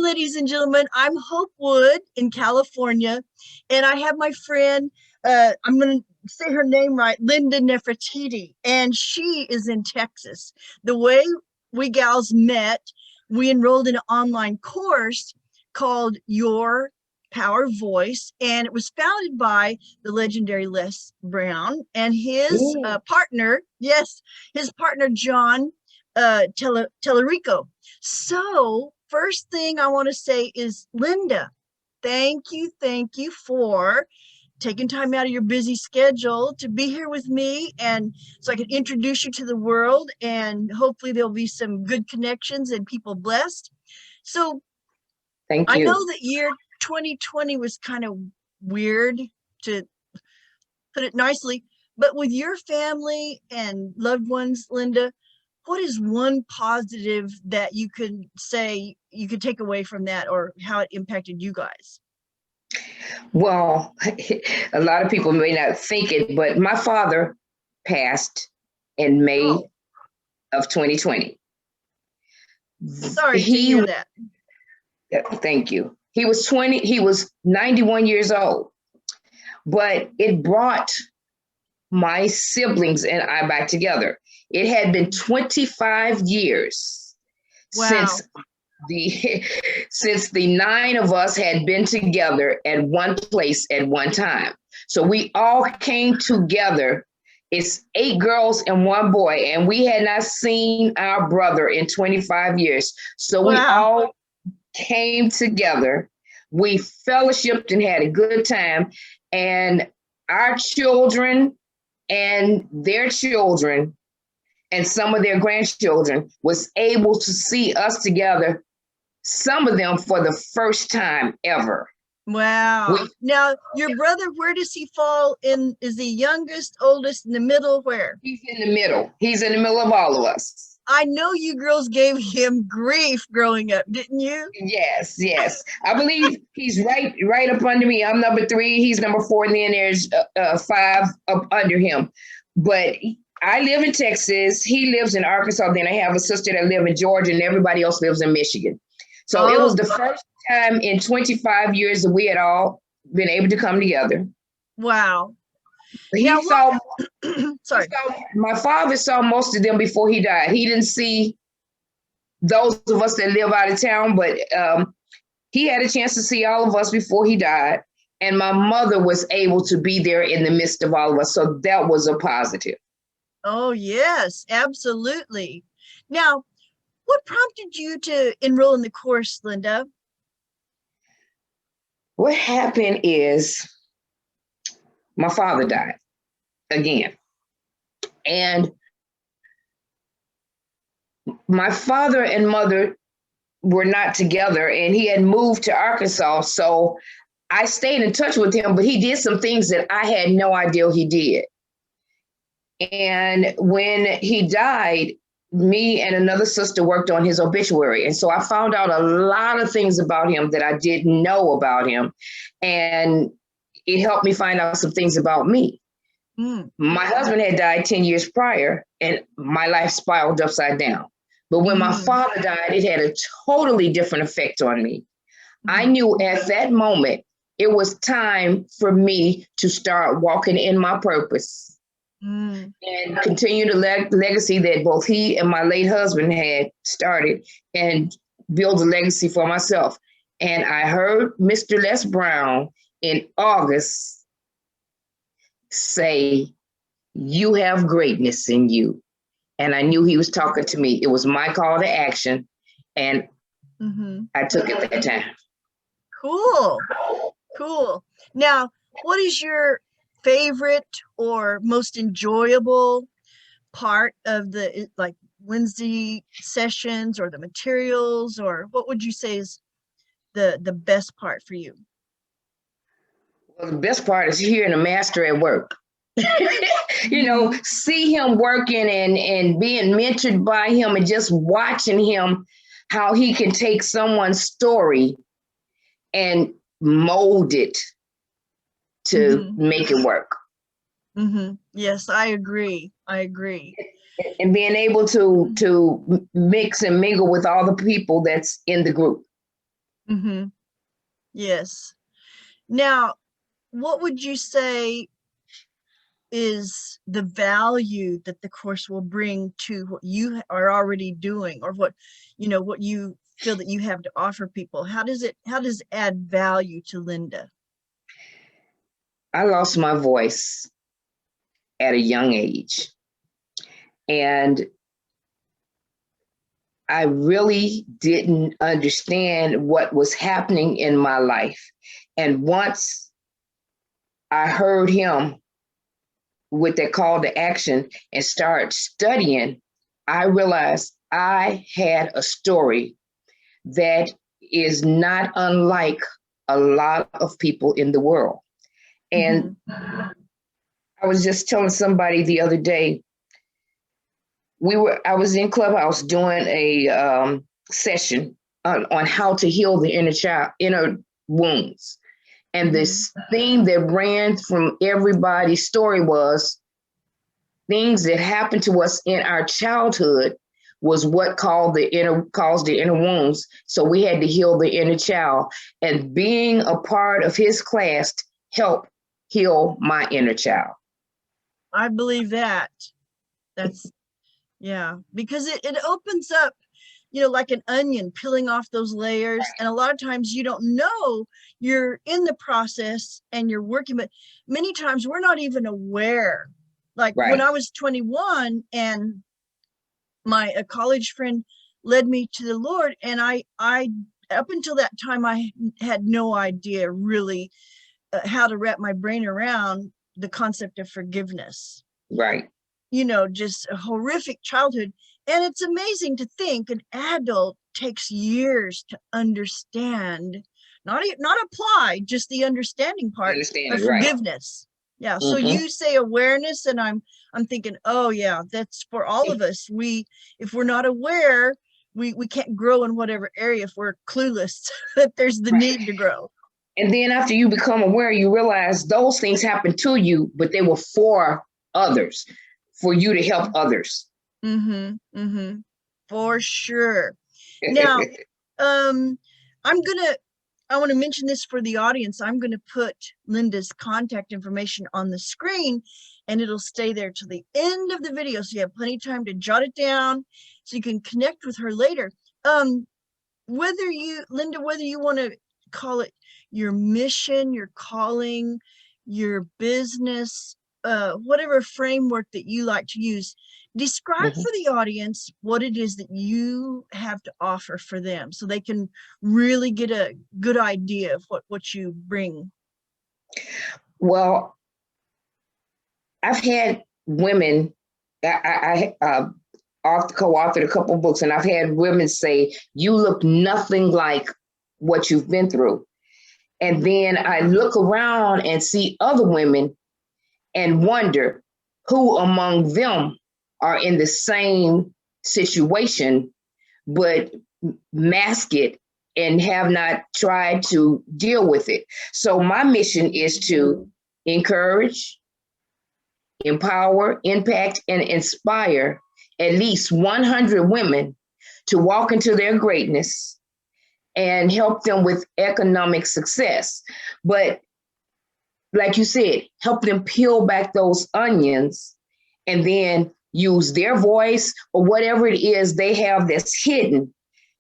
ladies and gentlemen. I'm Hopewood in California, and I have my friend, I'm going to say her name right, Linda Nefertiti, and she is in Texas. The way we gals met, we enrolled in an online course called Your Power Voice, and it was founded by the legendary Les Brown and his partner, yes, his partner, John Tellerico. So first thing I want to say is, Linda, thank you for taking time out of your busy schedule to be here with me, and so I can introduce you to the world, and hopefully there'll be some good connections and people blessed. So thank I you. know that year 2020 was kind of weird, to put it nicely, but with your family and loved ones, Linda, what is one positive that you could say you could take away from that, or how it impacted you guys? Well, a lot of people may not think it, but my father passed in May of 2020. Sorry to hear that. Thank you. He was 91 years old, but it brought my siblings and I back together. It had been 25 years since the 9 of us had been together at one place at one time. So we all came together. It's 8 girls and 1 boy, and we had not seen our brother in 25 years. So we all came together. We fellowshipped and had a good time, and our children and their children and some of their grandchildren was able to see us together, some of them for the first time ever. Wow. Now, your brother, where does he fall in? Is he youngest, oldest, in the middle? Where? He's in the middle. He's in the middle of all of us. I know you girls gave him grief growing up, didn't you? Yes. I believe he's right up under me. I'm number 3. He's number 4, and then there's 5 up under him. But I live in Texas. He lives in Arkansas. Then I have a sister that lives in Georgia, and everybody else lives in Michigan. So it was the first time in 25 years that we had all been able to come together. Wow. My father saw most of them before he died. He didn't see those of us that live out of town, but he had a chance to see all of us before he died. And my mother was able to be there in the midst of all of us. So that was a positive. Oh, yes, absolutely. Now, what prompted you to enroll in the course, Linda? What happened is my father died again. And my father and mother were not together, and he had moved to Arkansas. So I stayed in touch with him, but he did some things that I had no idea he did. And when he died, me and another sister worked on his obituary. And so I found out a lot of things about him that I didn't know about him. And it helped me find out some things about me. My husband had died 10 years prior, and my life spiraled upside down. But when my father died, it had a totally different effect on me. I knew at that moment, it was time for me to start walking in my purpose. And continue the legacy that both he and my late husband had started, and build a legacy for myself. And I heard Mr. Les Brown in August say, "You have greatness in you." And I knew he was talking to me. It was my call to action, and I took it that time. Cool. Now, what is your favorite or most enjoyable part of the Wednesday sessions, or the materials, or what would you say is the best part for you? Well, the best part is hearing the master at work. See him working and being mentored by him, and just watching him, how he can take someone's story and mold it to make it work. Yes, I agree. And being able to mix and mingle with all the people that's in the group. Mm-hmm. Yes. Now, what would you say is the value that the course will bring to what you are already doing, or what, what you feel that you have to offer people? How does it add value to Linda? I lost my voice at a young age, and I really didn't understand what was happening in my life. And once I heard him with that call to action and start studying, I realized I had a story that is not unlike a lot of people in the world. Mm-hmm. And I was just telling somebody the other day, I was in Clubhouse doing a session on how to heal the inner wounds. And Mm-hmm. this theme that ran from everybody's story was things that happened to us in our childhood was what caused the inner wounds. So we had to heal the inner child. And being a part of his class helped heal my inner child. I believe that. That's Yeah, because it opens up, like an onion, peeling off those layers. And a lot of times you don't know you're in the process and you're working, but many times we're not even aware. Like when Right. I was 21 and a college friend led me to the Lord, and I up until that time I had no idea really how to wrap my brain around the concept of forgiveness. Right. Just a horrific childhood. And it's amazing to think an adult takes years to understand, not apply, just the understanding part of Understanding. Right. forgiveness. Yeah. So Mm-hmm. you say awareness, and I'm thinking, oh yeah, that's for all of us. If we're not aware, we can't grow in whatever area if we're clueless that there's the Right. need to grow. And then after you become aware, you realize those things happened to you, but they were for others, for you to help others. Mm-hmm. Mm-hmm. For sure. Now, um, I want to mention this for the audience. I'm gonna put Linda's contact information on the screen, and it'll stay there till the end of the video, so you have plenty of time to jot it down, so you can connect with her later. Linda, whether you want to call it your mission, your calling, your business, whatever framework that you like to use, describe Mhm. for the audience what it is that you have to offer for them, so they can really get a good idea of what you bring. Well, I've had women, co-authored a couple of books, and I've had women say, you look nothing like what you've been through. And then I look around and see other women and wonder who among them are in the same situation, but mask it and have not tried to deal with it. So my mission is to encourage, empower, impact, and inspire at least 100 women to walk into their greatness and help them with economic success. But like you said, help them peel back those onions and then use their voice or whatever it is they have that's hidden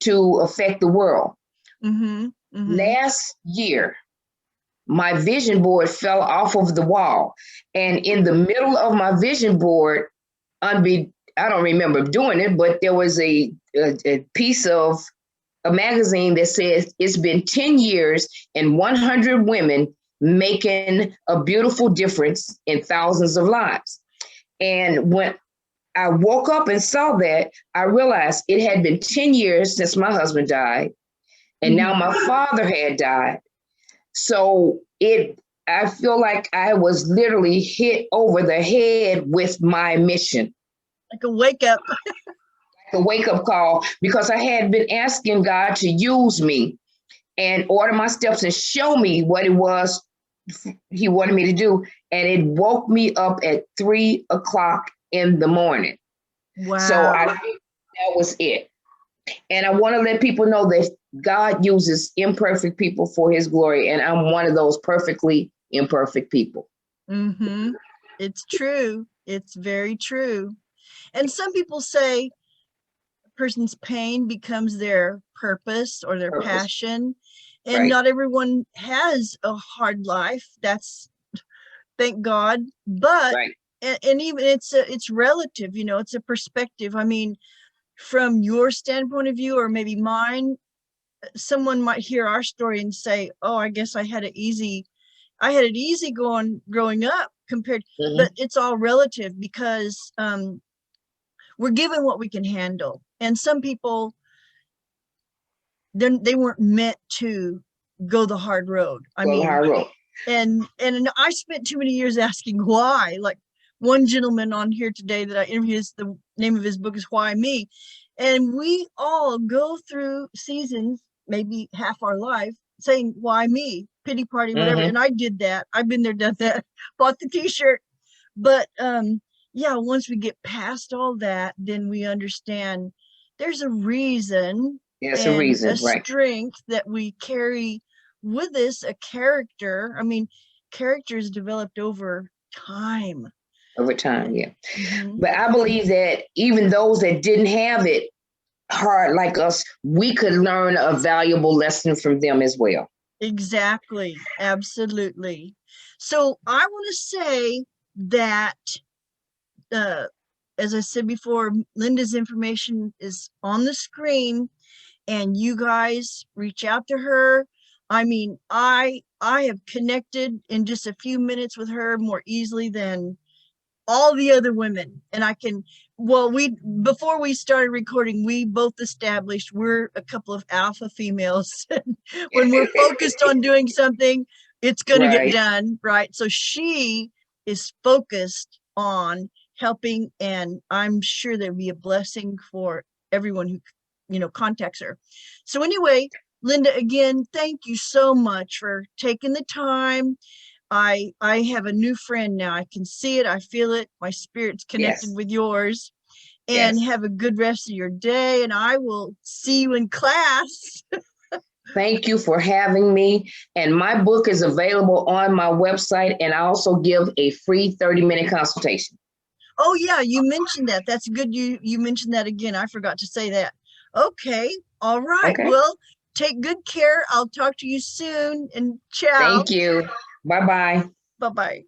to affect the world. Mm-hmm. Mm-hmm. Last year, my vision board fell off of the wall. And in the middle of my vision board, I don't remember doing it, but there was a piece of a magazine that says it's been 10 years and 100 women making a beautiful difference in thousands of lives. And when I woke up and saw that, I realized it had been 10 years since my husband died. And now my father had died. So I feel like I was literally hit over the head with my mission. Like a wake up. The wake up call, because I had been asking God to use me and order my steps and show me what it was he wanted me to do. And it woke me up at 3 o'clock in the morning. So I Wow. think that was it. And I want to let people know that God uses imperfect people for his glory, and I'm one of those perfectly imperfect people. Mm-hmm. It's true. It's very true. And some people say a person's pain becomes their purpose or their Purpose. passion. And Right. not everyone has a hard life. That's, thank God. But Right. and even it's relative, you know, it's a perspective. I mean, from your standpoint of view or maybe mine, someone might hear our story and say, oh, I guess I had it easy going growing up compared, but Mm-hmm. it's all relative because we're given what we can handle. And some people, then they weren't meant to go the hard road. I Go the mean, hard road. and I spent too many years asking why. Like one gentleman on here today that I interviewed, the name of his book is Why Me. And we all go through seasons, maybe half our life, saying, why me? Pity party, whatever. Mm-hmm. And I did that. I've been there, done that, bought the t-shirt. But yeah, once we get past all that, then we understand there's a reason There's a and a reason, right? strength that we carry with us, a character. I mean, character is developed over time. Over time, yeah. Mhm. But I believe that even those that didn't have it hard like us, we could learn a valuable lesson from them as well. Exactly. Absolutely. So I want to say that, uh, as I said before, Linda's information is on the screen, and you guys reach out to her. I mean, I have connected in just a few minutes with her more easily than all the other women. And I can, well, we, before we started recording, we both established we're a couple of alpha females. When we're focused on doing something, it's going to get Right. done, right? So she is focused on helping, and I'm sure there'll be a blessing for everyone who, you know, contacts her. So anyway, Linda, again, thank you so much for taking the time. I have a new friend now. I can see it, I feel it, my spirit's connected Yes. with yours. And Yes. have a good rest of your day, and I will see you in class. Thank you for having me. And my book is available on my website, and I also give a free 30-minute consultation. Oh yeah, you mentioned that. That's good. You mentioned that again. I forgot to say that. Okay. All right. Okay. Well, take good care. I'll talk to you soon, and ciao. Thank you. Bye-bye. Bye-bye.